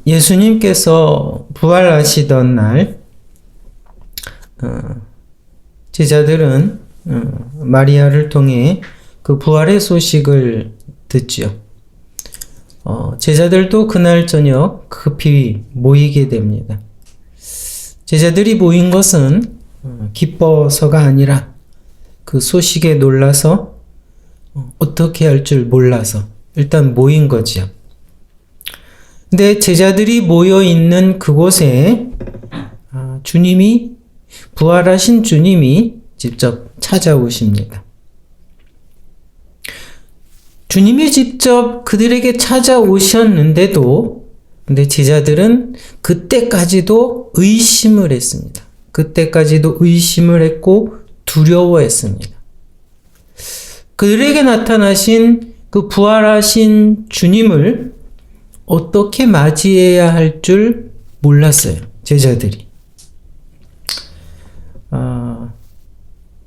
예수님께서 부활하시던 날 제자들은 마리아를 통해 그 부활의 소식을 듣죠. 제자들도 그날 저녁 급히 모이게 됩니다. 제자들이 모인 것은 기뻐서가 아니라 그 소식에 놀라서 어떻게 할 줄 몰라서 일단 모인 거지요. 근데 제자들이 모여 있는 그곳에 부활하신 주님이 직접 찾아오십니다. 주님이 직접 그들에게 찾아오셨는데도 근데 제자들은 그때까지도 의심을 했습니다. 그때까지도 의심을 했고 두려워했습니다. 그들에게 나타나신 그 부활하신 주님을 어떻게 맞이해야 할 줄 몰랐어요. 제자들이.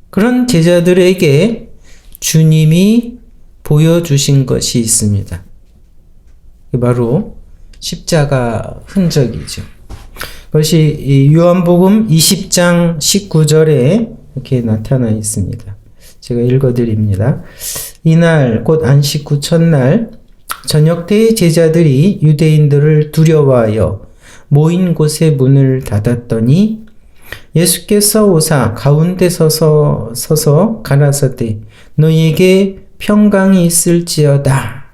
그런 제자들에게 주님이 보여주신 것이 있습니다. 바로 십자가 흔적이죠. 그것이 이 요한복음 20장 19절에 이렇게 나타나 있습니다. 제가 읽어드립니다. 이날 곧 안식 후 첫날 저녁 때에 제자들이 유대인들을 두려워하여 모인 곳의 문을 닫았더니 예수께서 오사 가운데 서서 가라사대 너희에게 평강이 있을지어다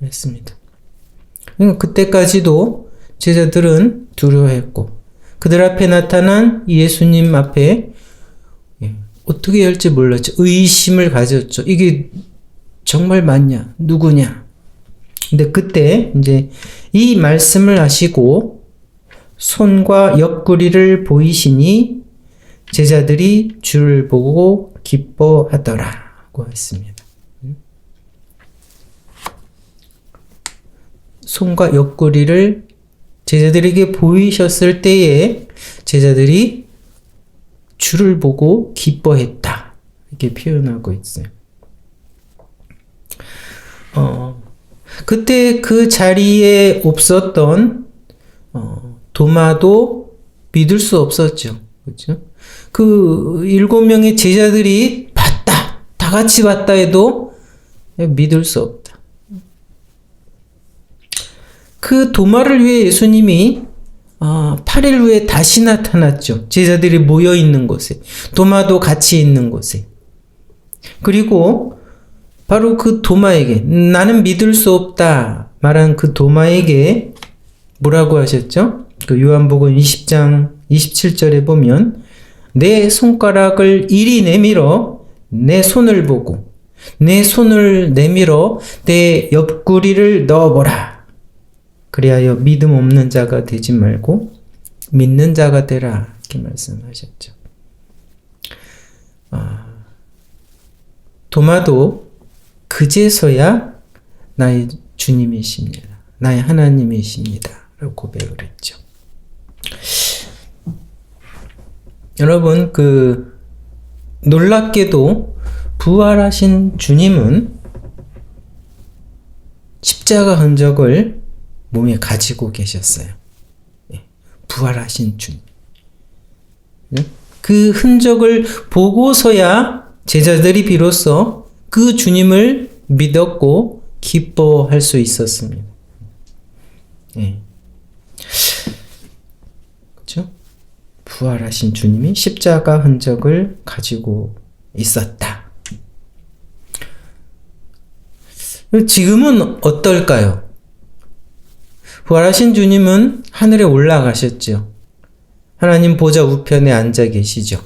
했습니다. 그때까지도 제자들은 두려워했고 그들 앞에 나타난 예수님 앞에 어떻게 해야 할지 몰랐죠. 의심을 가졌죠. 이게 정말 맞냐? 누구냐? 근데 그때 이제 이 말씀을 하시고 손과 옆구리를 보이시니 제자들이 주를 보고 기뻐하더라고 했습니다. 손과 옆구리를 제자들에게 보이셨을 때에 제자들이 주를 보고 기뻐했다. 이렇게 표현하고 있어요. 그때 그 자리에 없었던 도마도 믿을 수 없었죠. 그렇죠? 그 7명의 제자들이 봤다. 다 같이 봤다 해도 믿을 수 없다. 그 도마를 위해 예수님이 8일 후에 다시 나타났죠. 제자들이 모여 있는 곳에. 도마도 같이 있는 곳에. 그리고 바로 그 도마에게 나는 믿을 수 없다 말한 그 도마에게 뭐라고 하셨죠? 그 요한복음 20장 27절에 보면 내 손가락을 이리 내밀어 내 손을 보고 내 손을 내밀어 내 옆구리를 넣어보라. 그리하여 믿음 없는 자가 되지 말고 믿는 자가 되라. 이렇게 말씀하셨죠. 도마도 그제서야 나의 주님이십니다. 나의 하나님이십니다. 라고 고백을 했죠. 여러분, 놀랍게도 부활하신 주님은 십자가 흔적을 몸에 가지고 계셨어요. 부활하신 주님. 그 흔적을 보고서야 제자들이 비로소 그 주님을 믿었고 기뻐할 수 있었습니다. 그렇죠? 부활하신 주님이 십자가 흔적을 가지고 있었다. 지금은 어떨까요? 부활하신 주님은 하늘에 올라가셨죠. 하나님 보좌 우편에 앉아 계시죠.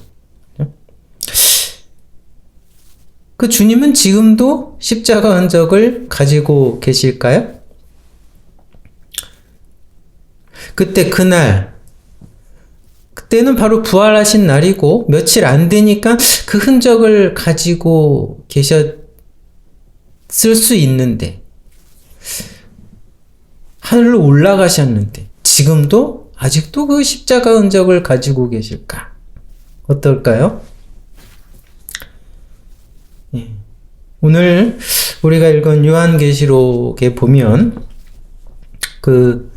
그 주님은 지금도 십자가 흔적을 가지고 계실까요? 그때는 바로 부활하신 날이고 며칠 안 되니까 그 흔적을 가지고 계셨을 수 있는데 하늘로 올라가셨는데 지금도 아직도 그 십자가 흔적을 가지고 계실까? 어떨까요? 오늘 우리가 읽은 요한계시록에 보면 그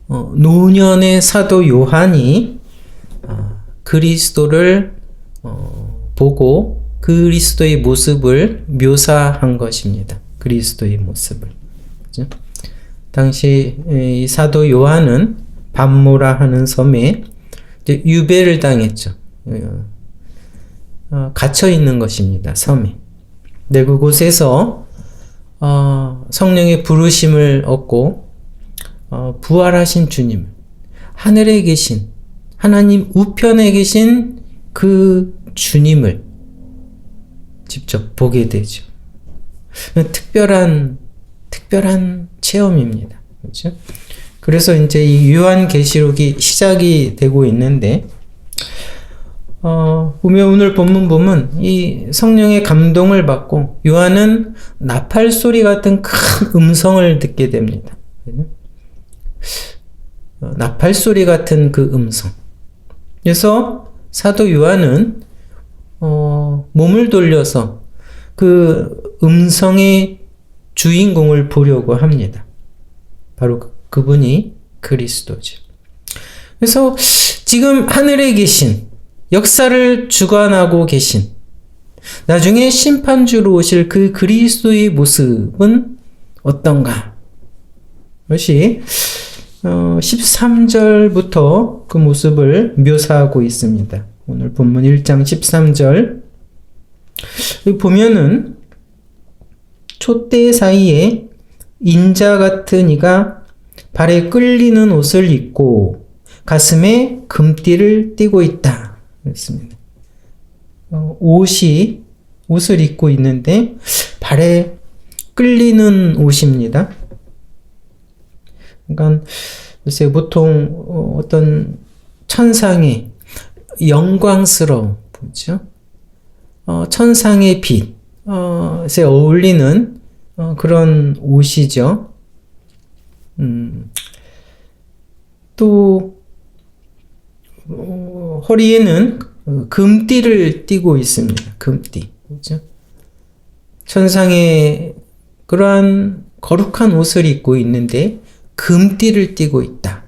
노년의 사도 요한이 그리스도를 보고 그리스도의 모습을 묘사한 것입니다. 그리스도의 모습을. 그렇죠? 당시 이 사도 요한은 밤모라 하는 섬에 이제 유배를 당했죠. 갇혀 있는 것입니다. 섬에. 네, 그곳에서 성령의 부르심을 얻고 부활하신 주님, 하늘에 계신 하나님 우편에 계신 그 주님을 직접 보게 되죠. 특별한 체험입니다. 그렇죠? 그래서 이제 이 요한계시록이 시작이 되고 있는데, 보면 오늘 본문 보면 이 성령의 감동을 받고 요한은 나팔 소리 같은 큰 음성을 듣게 됩니다. 나팔 소리 같은 그 음성. 그래서 사도 요한은 몸을 돌려서 그 음성의 주인공을 보려고 합니다. 바로 그분이 그리스도죠. 그래서 지금 하늘에 계신, 역사를 주관하고 계신, 나중에 심판주로 오실 그 그리스도의 모습은 어떤가? 그것이 13절부터 그 모습을 묘사하고 있습니다. 오늘 본문 1장 13절 여기 보면은 촛대 사이에 인자 같은 이가 발에 끌리는 옷을 입고 가슴에 금띠를 띠고 있다. 그렇습니다. 옷을 입고 있는데 발에 끌리는 옷입니다. 그러니까 글쎄 보통 어떤 천상의 영광스러움, 뭐죠? 천상의 빛에 어울리는 그런 옷이죠. 또 허리에는 금띠를 띠고 있습니다. 금띠, 그렇죠? 천상의 그러한 거룩한 옷을 입고 있는데 금띠를 띠고 있다.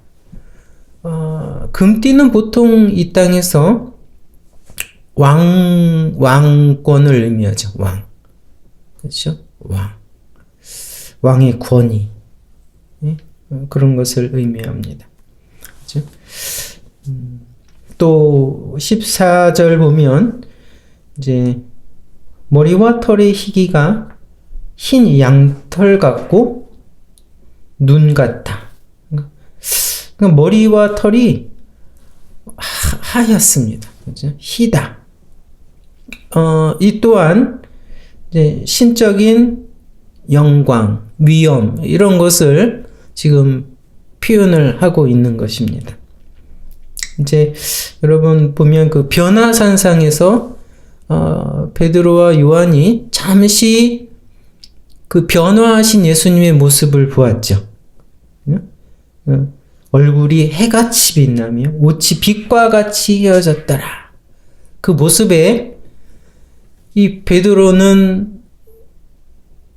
금띠는 보통 이 땅에서 왕권을 의미하죠. 왕. 그렇죠? 왕의 권위. 네? 그런 것을 의미합니다. 그렇죠? 또 14절 보면 이제 머리와 털의 희기가 흰 양털 같고 눈 같다. 그러니까 머리와 털이 하얗습니다. 그렇죠? 희다. 이 또한 이제 신적인 영광, 위엄 이런 것을 지금 표현을 하고 있는 것입니다. 이제 여러분 보면 그 변화산상에서 베드로와 요한이 잠시 그 변화하신 예수님의 모습을 보았죠. 얼굴이 해같이 빛나며 옷이 빛과 같이 헤어졌더라. 그 모습에 이 베드로는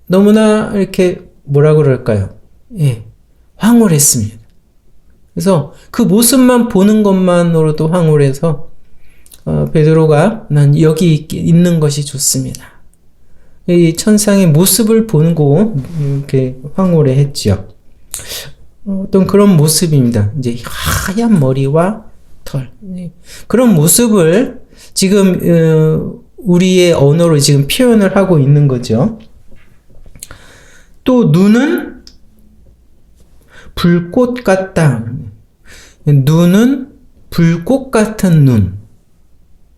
너무나 이렇게 뭐라 그럴까요? 예, 황홀했습니다. 그래서 그 모습만 보는 것만으로도 황홀해서 베드로가 난 여기 있는 것이 좋습니다. 이 천상의 모습을 보고 이렇게 황홀해했죠. 어떤 그런 모습입니다. 이제 하얀 머리와 털. 그런 모습을 지금 우리의 언어로 지금 표현을 하고 있는 거죠. 또 눈은 불꽃 같다. 눈은 불꽃 같은 눈.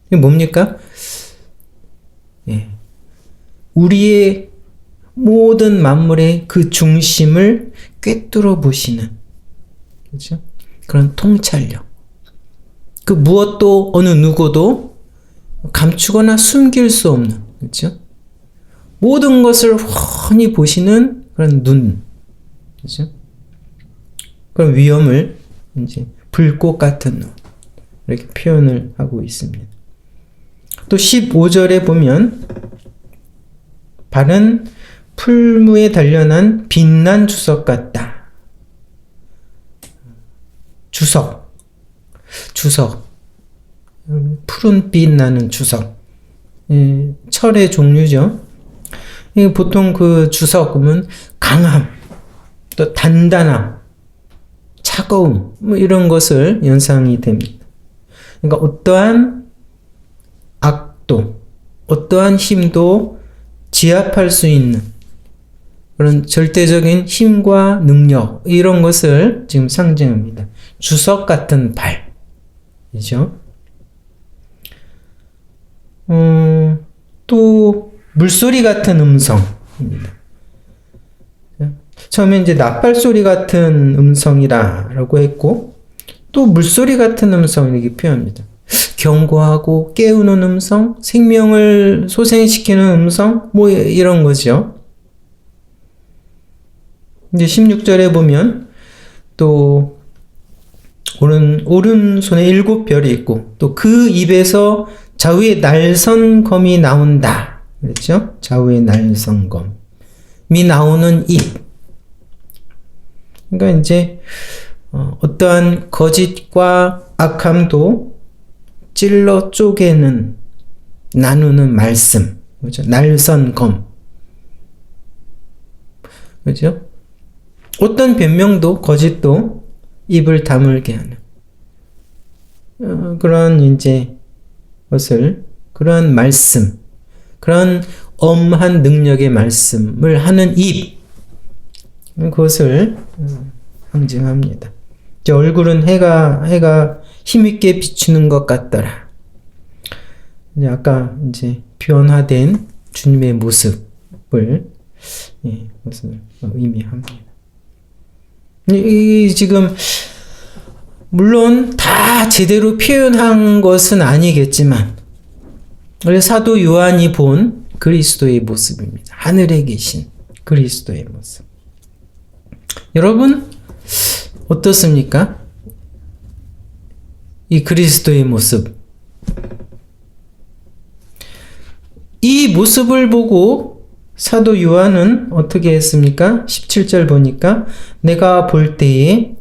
이게 뭡니까? 예. 우리의 모든 만물의 그 중심을 꿰뚫어 보시는, 그렇죠? 그런 통찰력. 그 무엇도 어느 누구도 감추거나 숨길 수 없는, 그렇죠? 모든 것을 훤히 보시는 그런 눈, 그렇죠? 그런 위엄을 이제 불꽃 같은 눈 이렇게 표현을 하고 있습니다. 또 15절에 보면 발은 풀무에 단련한 빛난 주석 같다. 주석. 푸른빛 나는 주석. 철의 종류죠. 보통 그 주석은 강함, 또 단단함, 차가움, 뭐 이런 것을 연상이 됩니다. 그러니까 어떠한 악도, 어떠한 힘도 제압할 수 있는 그런 절대적인 힘과 능력, 이런 것을 지금 상징합니다. 주석 같은 발이죠. 또 물소리 같은 음성입니다. 처음에 이제 나팔소리 같은 음성이라고 했고, 또 물소리 같은 음성 이렇게 표현합니다. 경고하고 깨우는 음성, 생명을 소생시키는 음성, 뭐 이런 거죠. 이제 16절에 보면 또 오른손에 7별이 있고, 또 그 입에서 좌우의 날선 검이 나온다. 그랬죠? 좌우의 날선 검이 나오는 입. 그러니까 이제 어떠한 거짓과 악함도 찔러 쪼개는, 나누는 말씀. 그렇죠? 날선 검. 그렇죠? 어떤 변명도, 거짓도 입을 다물게 하는 그런 이제 것을, 그런 말씀, 그런 엄한 능력의 말씀을 하는 입, 그것을 상징합니다. 이제 얼굴은 해가 힘있게 비추는 것 같더라. 이제 아까 이제 변화된 주님의 모습을 그것을 의미합니다. 이 지금 물론 다 제대로 표현한 것은 아니겠지만, 사도 요한이 본 그리스도의 모습입니다. 하늘에 계신 그리스도의 모습. 여러분 어떻습니까? 이 그리스도의 모습. 이 모습을 보고 사도 요한은 어떻게 했습니까? 17절 보니까 내가 볼 때에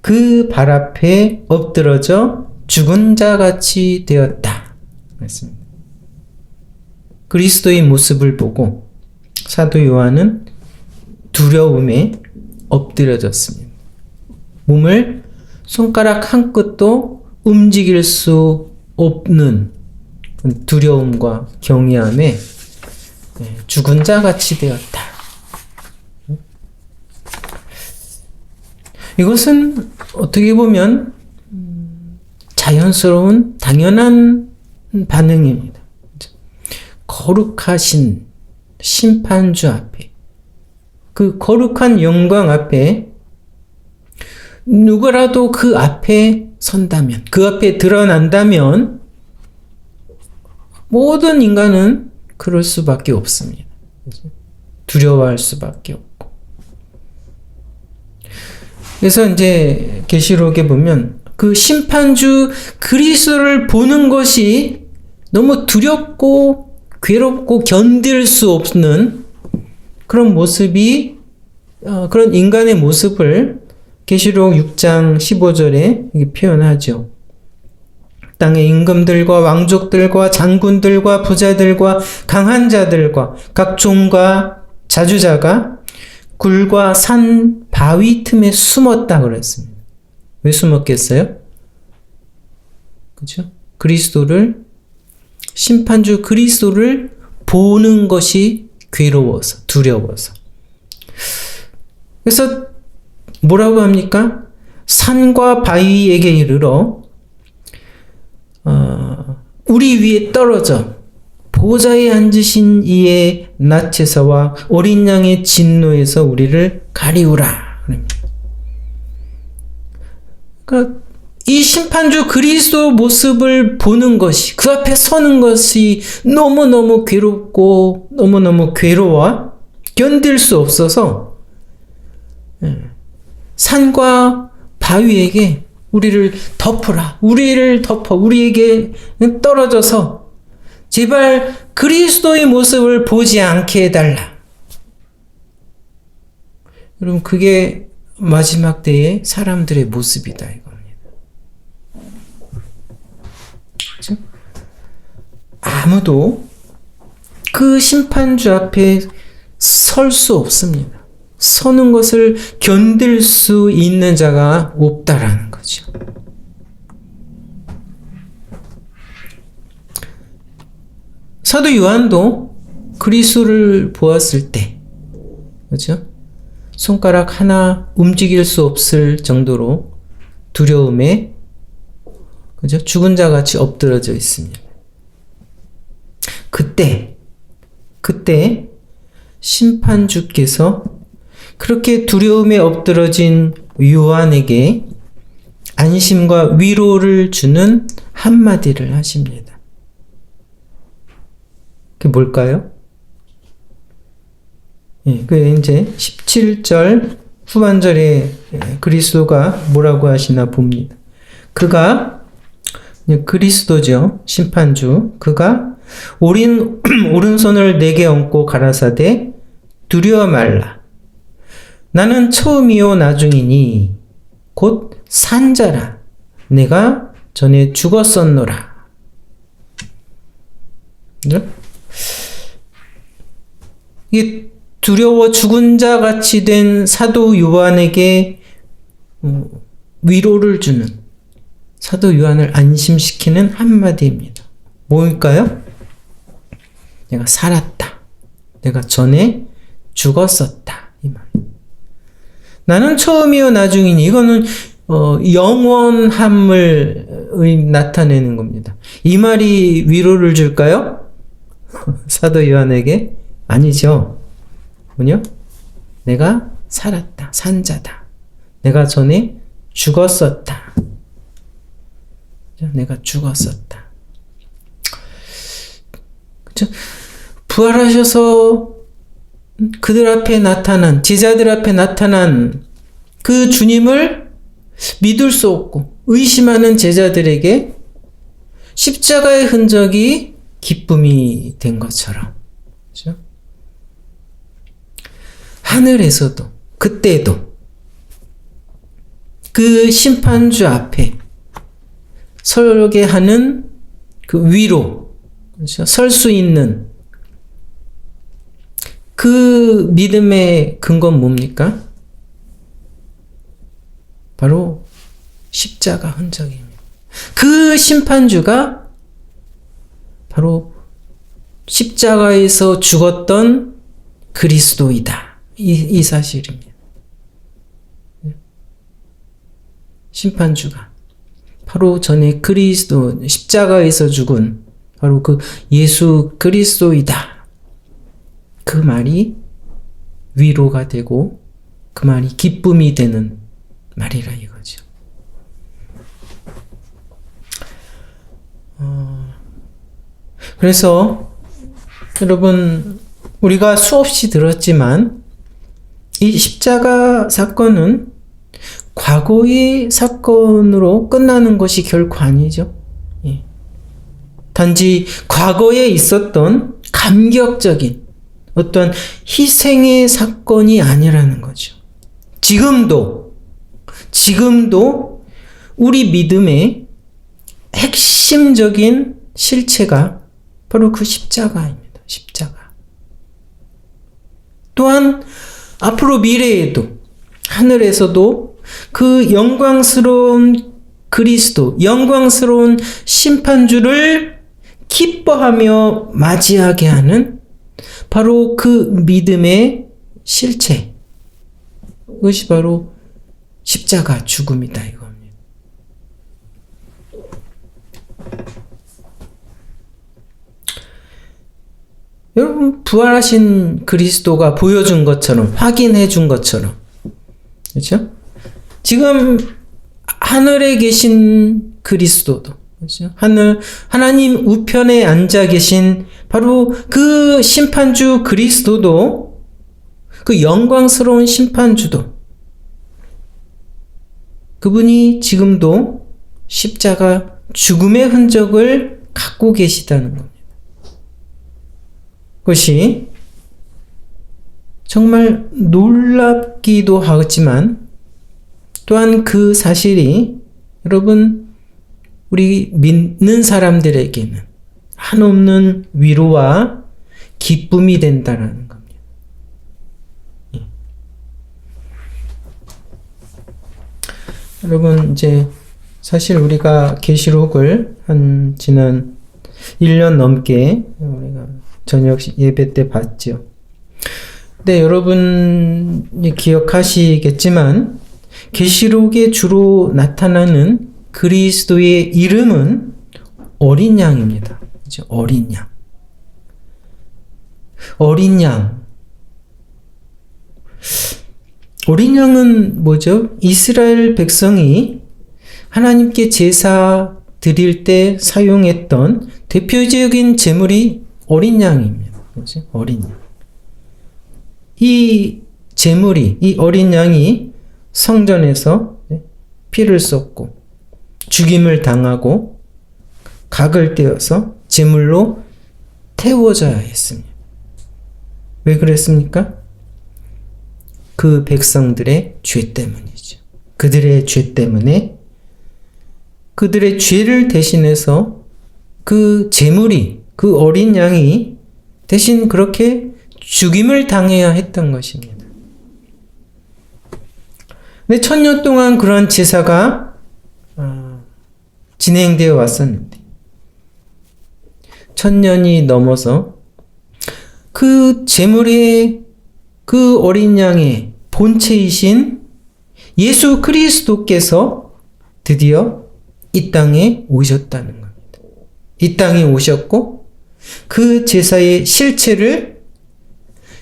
그 발 앞에 엎드러져 죽은 자 같이 되었다. 그랬습니다. 그리스도의 모습을 보고 사도 요한은 두려움에 엎드려졌습니다. 몸을 손가락 한 끗도 움직일 수 없는 두려움과 경외함에 죽은 자 같이 되었다. 이것은 어떻게 보면 자연스러운 당연한 반응입니다. 거룩하신 심판주 앞에, 그 거룩한 영광 앞에 누구라도 그 앞에 선다면, 그 앞에 드러난다면 모든 인간은 그럴 수밖에 없습니다. 두려워할 수밖에 없고. 그래서 이제 계시록에 보면 그 심판주 그리스도를 보는 것이 너무 두렵고 괴롭고 견딜 수 없는 그런 모습이, 그런 인간의 모습을 계시록 6장 15절에 이렇게 표현하죠. 땅의 임금들과 왕족들과 장군들과 부자들과 강한 자들과 각 종과 자주자가 굴과 산 바위 틈에 숨었다 그랬습니다. 왜 숨었겠어요? 그죠? 그리스도를, 심판주 그리스도를 보는 것이 괴로워서, 두려워서. 그래서 뭐라고 합니까? 산과 바위에게 이르러 우리 위에 떨어져 보좌에 앉으신 이의 낯에서와 어린 양의 진노에서 우리를 가리우라. 그러니까 이 심판주 그리스도 모습을 보는 것이, 그 앞에 서는 것이 너무너무 괴롭고 너무너무 괴로워 견딜 수 없어서 산과 바위에게 우리를 덮으라, 우리를 덮어, 우리에게 떨어져서 제발 그리스도의 모습을 보지 않게 해달라. 여러분, 그게 마지막 때의 사람들의 모습이다 이겁니다. 아무도 그 심판주 앞에 설 수 없습니다. 서는 것을 견딜 수 있는 자가 없다라는 거죠. 사도 요한도 그리스도를 보았을 때, 그렇죠? 손가락 하나 움직일 수 없을 정도로 두려움에, 그죠? 죽은 자 같이 엎드러져 있습니다. 그때 심판주께서 그렇게 두려움에 엎드러진 요한에게 안심과 위로를 주는 한마디를 하십니다. 그게 뭘까요? 그 이제 17절 후반절에 그리스도가 뭐라고 하시나 봅니다. 그가, 그리스도죠. 심판주. 그가 오른손을 내게 얹고 가라사대 두려워 말라. 나는 처음이요 나중이니 곧 산자라. 내가 전에 죽었었노라. 이게 두려워 죽은 자 같이 된 사도 요한에게 위로를 주는, 사도 요한을 안심시키는 한마디입니다. 뭘까요? 내가 살았다. 내가 전에 죽었었다. 이 말. 나는 처음이요 나중이니, 이거는 영원함을 나타내는 겁니다. 이 말이 위로를 줄까요? 사도 요한에게? 아니죠. 뭐냐? 내가 살았다. 산자다. 내가 전에 죽었었다. 내가 죽었었다. 그렇죠? 부활하셔서 그들 앞에 나타난, 제자들 앞에 나타난 그 주님을 믿을 수 없고 의심하는 제자들에게 십자가의 흔적이 기쁨이 된 것처럼, 그렇죠? 하늘에서도 그때도 그 심판주 앞에 서게 하는 그 위로, 그렇죠? 설 수 있는 그 믿음의 근거는 뭡니까? 바로 십자가 흔적입니다. 그 심판주가 바로 십자가에서 죽었던 그리스도이다. 이 사실입니다. 심판주가 바로 전에 그리스도, 십자가에서 죽은 바로 그 예수 그리스도이다. 그 말이 위로가 되고 그 말이 기쁨이 되는 말이라 이거죠. 그래서 여러분, 우리가 수없이 들었지만 이 십자가 사건은 과거의 사건으로 끝나는 것이 결코 아니죠. 단지 과거에 있었던 감격적인 어떤 희생의 사건이 아니라는 거죠. 지금도 우리 믿음의 핵심적인 실체가 바로 그 십자가입니다. 십자가. 또한 앞으로 미래에도 하늘에서도 그 영광스러운 그리스도, 영광스러운 심판주를 기뻐하며 맞이하게 하는 바로 그 믿음의 실체, 그것이 바로 십자가 죽음이다 이겁니다. 여러분, 부활하신 그리스도가 보여준 것처럼, 확인해 준 것처럼, 그렇죠? 지금 하늘에 계신 그리스도도, 그렇죠? 하나님 우편에 앉아 계신 바로 그 심판주 그리스도도, 그 영광스러운 심판주도, 그분이 지금도 십자가 죽음의 흔적을 갖고 계시다는 겁니다. 그것이 정말 놀랍기도 하지만 또한 그 사실이 여러분, 우리 믿는 사람들에게는 한없는 위로와 기쁨이 된다라는 겁니다. 여러분, 이제 사실 우리가 계시록을 한 지난 1년 넘게 우리가 저녁 예배 때 봤죠. 근데 여러분이 기억하시겠지만 계시록에 주로 나타나는 그리스도의 이름은 어린 양입니다. 그렇죠? 어린 양. 어린 양. 어린 양은 뭐죠? 이스라엘 백성이 하나님께 제사 드릴 때 사용했던 대표적인 제물이 어린 양입니다. 그렇죠? 어린 양. 이 제물이, 이 어린 양이 성전에서 피를 쏟고 죽임을 당하고 각을 떼어서 제물로 태워져야 했습니다. 왜 그랬습니까? 그 백성들의 죄 때문이죠. 그들의 죄 때문에 그들의 죄를 대신해서 그 제물이, 그 어린 양이 대신 그렇게 죽임을 당해야 했던 것입니다. 근데 1000년 동안 그런 제사가 진행되어 왔었는데 1000년이 넘어서 그 제물의 그 어린 양의 본체이신 예수 그리스도께서 드디어 이 땅에 오셨다는 겁니다. 이 땅에 오셨고 그 제사의 실체를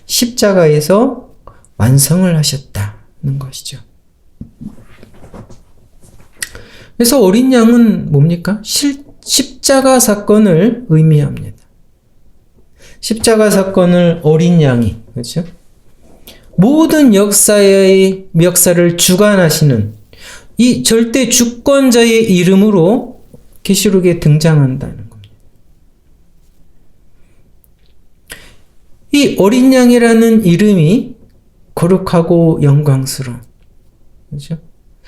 십자가에서 완성을 하셨다는 것이죠. 그래서 어린 양은 뭡니까? 십자가 사건을 의미합니다. 십자가 사건을 어린 양이, 그렇죠? 모든 역사를 주관하시는 이 절대 주권자의 이름으로 계시록에 등장한다는 겁니다. 이 어린 양이라는 이름이 거룩하고 영광스러운, 그렇죠?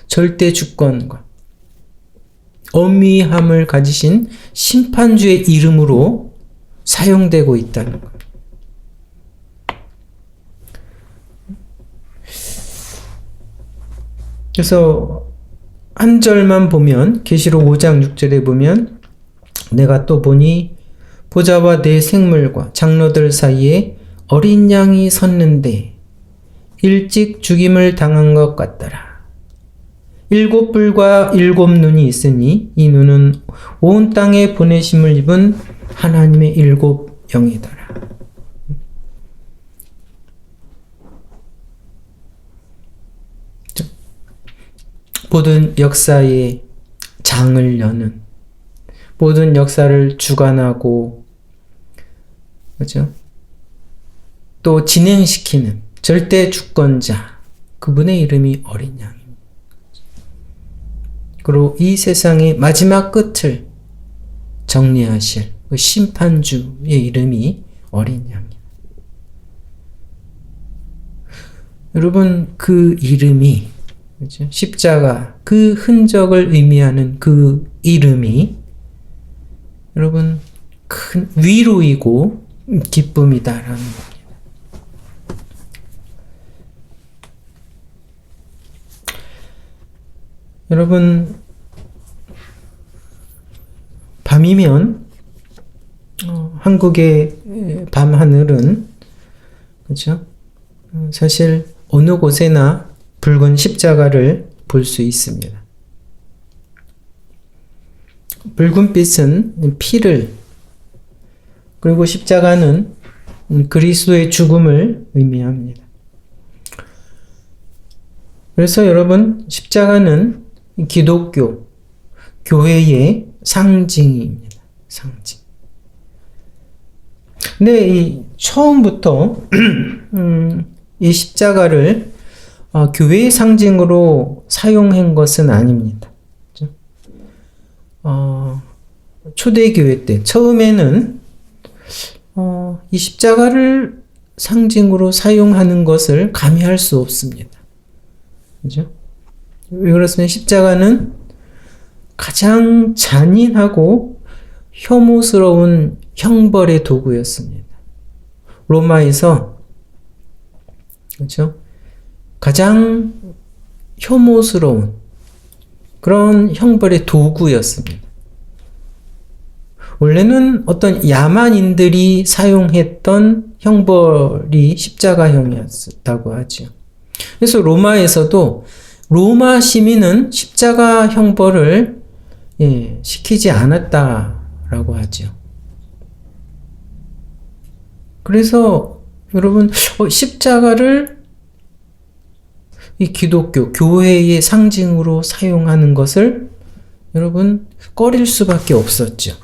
절대 주권과 엄위함을 가지신 심판주의 이름으로 사용되고 있다는 것. 그래서 한 절만 보면 계시록 5장 6절에 보면 내가 또 보니 보좌와 내 생물과 장로들 사이에 어린 양이 섰는데 일찍 죽임을 당한 것 같더라. 7뿔과 7눈이 있으니 이 눈은 온 땅에 보내심을 입은 하나님의 7 영이더라. 모든 역사의 장을 여는, 모든 역사를 주관하고, 그렇죠? 또 진행시키는 절대 주권자, 그분의 이름이 어린 양입니다. 그리고 이 세상의 마지막 끝을 정리하실 그 심판주의 이름이 어린 양입니다. 여러분, 그 이름이, 그렇죠? 십자가, 그 흔적을 의미하는 그 이름이 여러분 큰 위로이고 기쁨이다라는 겁니다. 여러분, 밤이면 한국의 밤하늘은, 그렇죠? 사실 어느 곳에나 붉은 십자가를 볼 수 있습니다. 붉은 빛은 피를, 그리고 십자가는 그리스도의 죽음을 의미합니다. 그래서 여러분, 십자가는 기독교, 교회의 상징입니다. 상징. 근데 처음부터 이 십자가를 교회의 상징으로 사용한 것은 아닙니다. 그렇죠? 초대교회 때 처음에는 이 십자가를 상징으로 사용하는 것을 감히할 수 없습니다. 그렇죠? 왜 그렇습니까? 십자가는 가장 잔인하고 혐오스러운 형벌의 도구였습니다. 로마에서 그렇죠? 가장 혐오스러운 그런 형벌의 도구였습니다. 원래는 어떤 야만인들이 사용했던 형벌이 십자가형이었다고 하죠. 그래서 로마에서도 로마 시민은 십자가 형벌을 시키지 않았다라고 하죠. 그래서 여러분 십자가를 이 기독교 교회의 상징으로 사용하는 것을 여러분 꺼릴 수밖에 없었죠.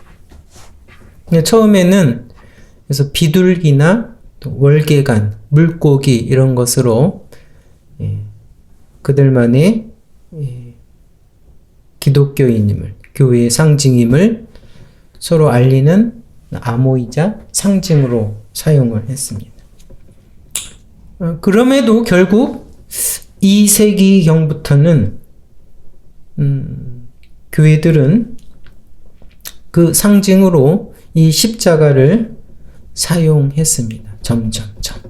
처음에는 그래서 비둘기나 또 월계관, 물고기 이런 것으로 그들만의 기독교인임을, 교회의 상징임을 서로 알리는 암호이자 상징으로 사용을 했습니다. 그럼에도 결국 2세기경부터는 교회들은 그 상징으로 이 십자가를 사용했습니다. 점점점.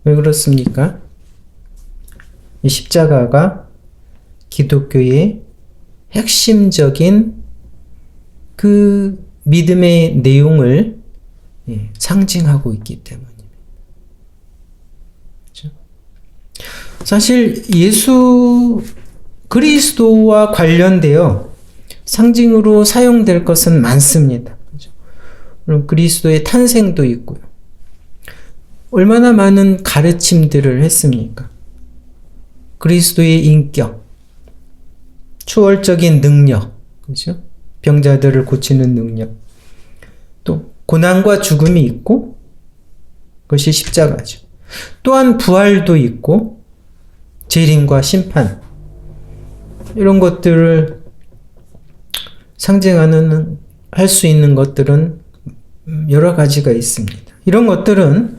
왜 그렇습니까? 이 십자가가 기독교의 핵심적인 그 믿음의 내용을 상징하고 있기 때문입니다. 그렇죠? 사실 예수 그리스도와 관련되어 상징으로 사용될 것은 많습니다. 그렇죠? 물론 그리스도의 탄생도 있고요. 얼마나 많은 가르침들을 했습니까? 그리스도의 인격, 초월적인 능력, 그렇죠? 병자들을 고치는 능력, 또 고난과 죽음이 있고 그것이 십자가죠. 또한 부활도 있고 재림과 심판 이런 것들을 상징하는 할 수 있는 것들은 여러 가지가 있습니다. 이런 것들은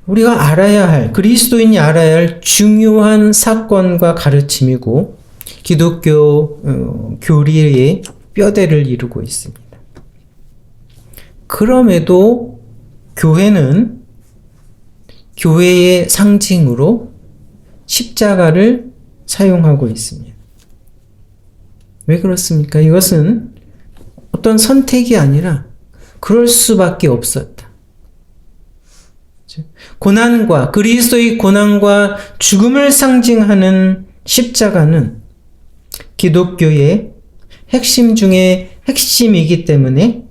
우리가 알아야 할, 그리스도인이 알아야 할 중요한 사건과 가르침이고 기독교 교리의 뼈대를 이루고 있습니다. 그럼에도 교회는 교회의 상징으로 십자가를 사용하고 있습니다. 왜 그렇습니까? 이것은 어떤 선택이 아니라 그럴 수밖에 없었다. 고난과 그리스도의 고난과 죽음을 상징하는 십자가는 기독교의 핵심 중에 핵심이기 때문에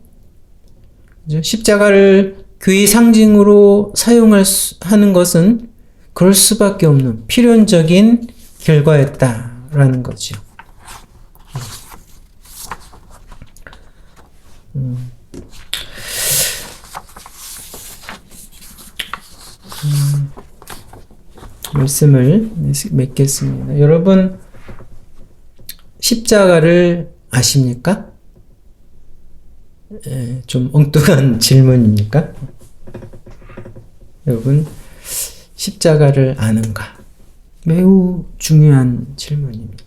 십자가를 교회의 상징으로 하는 것은 그럴 수밖에 없는 필연적인 결과였다라는 거죠. 말씀을 맺겠습니다. 여러분, 십자가를 아십니까? 좀 엉뚱한 질문입니까? 여러분, 십자가를 아는가? 매우 중요한 질문입니다.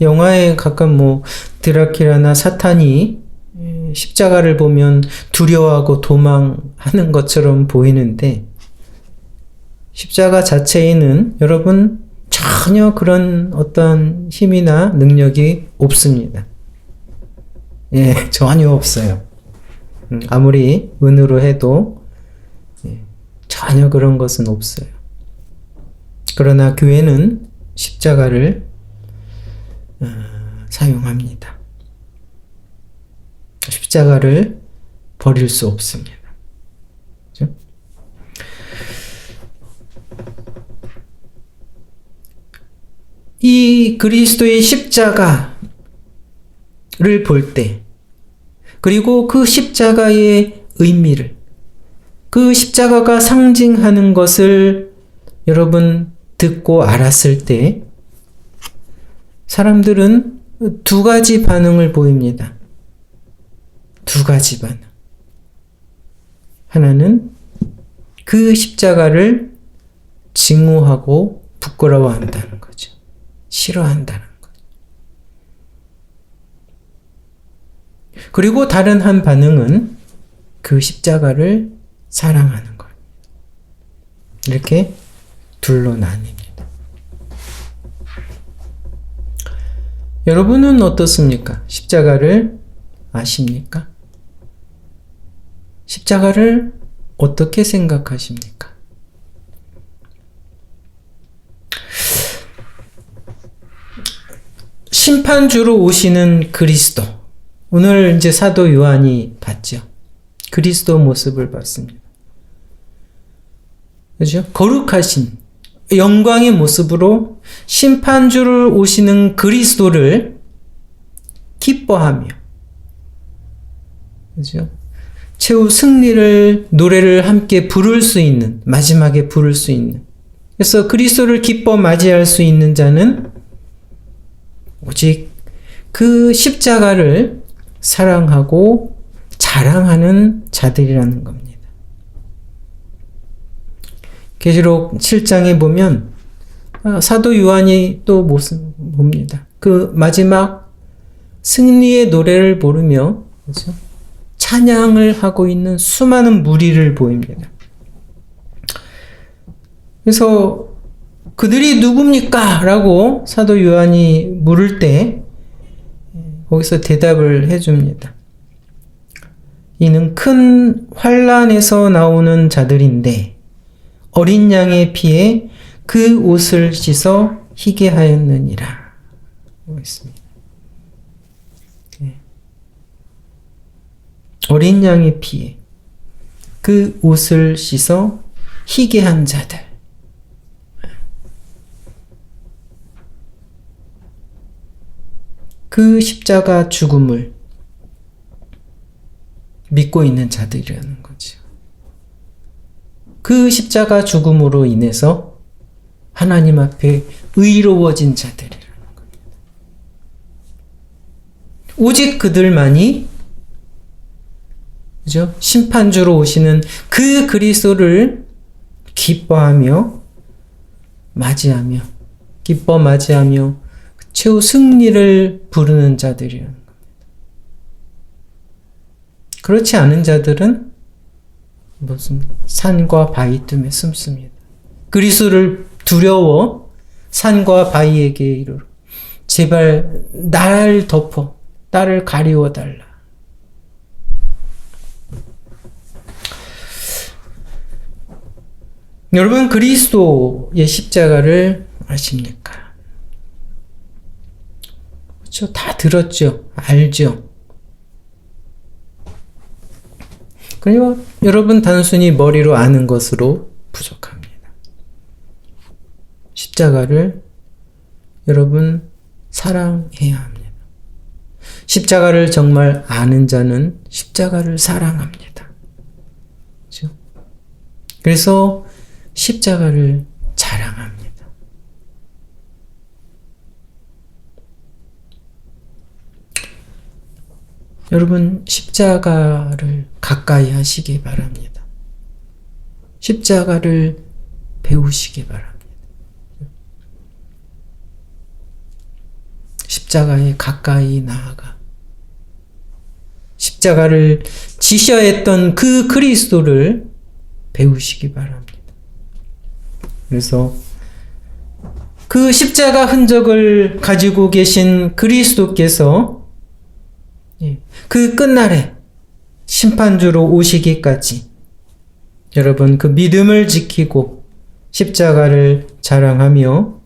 영화에 가끔 드라큘라나 사탄이 십자가를 보면 두려워하고 도망하는 것처럼 보이는데 십자가 자체에는 여러분 전혀 그런 어떤 힘이나 능력이 없습니다. 전혀 없어요. 아무리 은으로 해도 전혀 그런 것은 없어요. 그러나 교회는 십자가를 사용합니다. 십자가를 버릴 수 없습니다. 그렇죠? 이 그리스도의 십자가를 볼 때, 그리고 그 십자가의 의미를, 그 십자가가 상징하는 것을 여러분 듣고 알았을 때, 사람들은 두 가지 반응을 보입니다. 두 가지 반응. 하나는 그 십자가를 증오하고 부끄러워한다는 거죠. 싫어한다는 거죠. 그리고 다른 한 반응은 그 십자가를 사랑하는 것. 이렇게 둘로 나뉩니다. 여러분은 어떻습니까? 십자가를 아십니까? 십자가를 어떻게 생각하십니까? 심판주로 오시는 그리스도. 오늘 이제 사도 요한이 봤죠. 그리스도 모습을 봤습니다. 그죠? 거룩하신 영광의 모습으로 심판주를 오시는 그리스도를 기뻐하며, 그죠? 최후 승리를 노래를 함께 부를 수 있는, 마지막에 부를 수 있는. 그래서 그리스도를 기뻐 맞이할 수 있는 자는 오직 그 십자가를 사랑하고 자랑하는 자들이라는 겁니다. 계시록 7장에 보면 사도 요한이 또 모습 봅니다. 그 마지막 승리의 노래를 부르며, 그렇죠? 찬양을 하고 있는 수많은 무리를 보입니다. 그래서 그들이 누굽니까? 라고 사도 요한이 물을 때 거기서 대답을 해줍니다. 이는 큰 환난에서 나오는 자들인데 어린 양의 피에 그 옷을 씻어 희게 하였느니라. 하고 있습니다. 어린 양의 피에 그 옷을 씻어 희게 한 자들. 그 십자가 죽음을 믿고 있는 자들이라는 거죠. 그 십자가 죽음으로 인해서 하나님 앞에 의로워진 자들이라는 겁니다. 오직 그들만이, 그죠? 심판주로 오시는 그 그리스도를 기뻐하며 맞이하며, 기뻐 맞이하며 최후 승리를 부르는 자들이라는 겁니다. 그렇지 않은 자들은 무슨 산과 바위 틈에 숨습니다. 그리스도를 두려워 산과 바위에게 이르러 제발 나를 덮어, 나를 가리워 달라. 여러분, 그리스도의 십자가를 아십니까? 그렇죠? 다 들었죠? 알죠? 그리고 여러분 단순히 머리로 아는 것으로 부족합니다. 십자가를 여러분 사랑해야 합니다. 십자가를 정말 아는 자는 십자가를 사랑합니다. 그렇죠? 그래서 십자가를 자랑합니다. 여러분, 십자가를 가까이 하시기 바랍니다. 십자가를 배우시기 바랍니다. 십자가에 가까이 나아가 십자가를 지셔야 했던 그 그리스도를 배우시기 바랍니다. 그래서 그 십자가 흔적을 가지고 계신 그리스도께서 그 끝날에 심판주로 오시기까지 여러분 그 믿음을 지키고 십자가를 자랑하며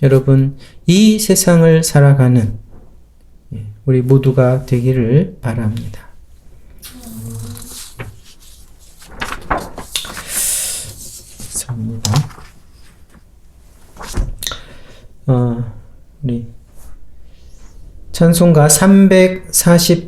여러분 이 세상을 살아가는 우리 모두가 되기를 바랍니다. 감사합니다. 우리 찬송가 348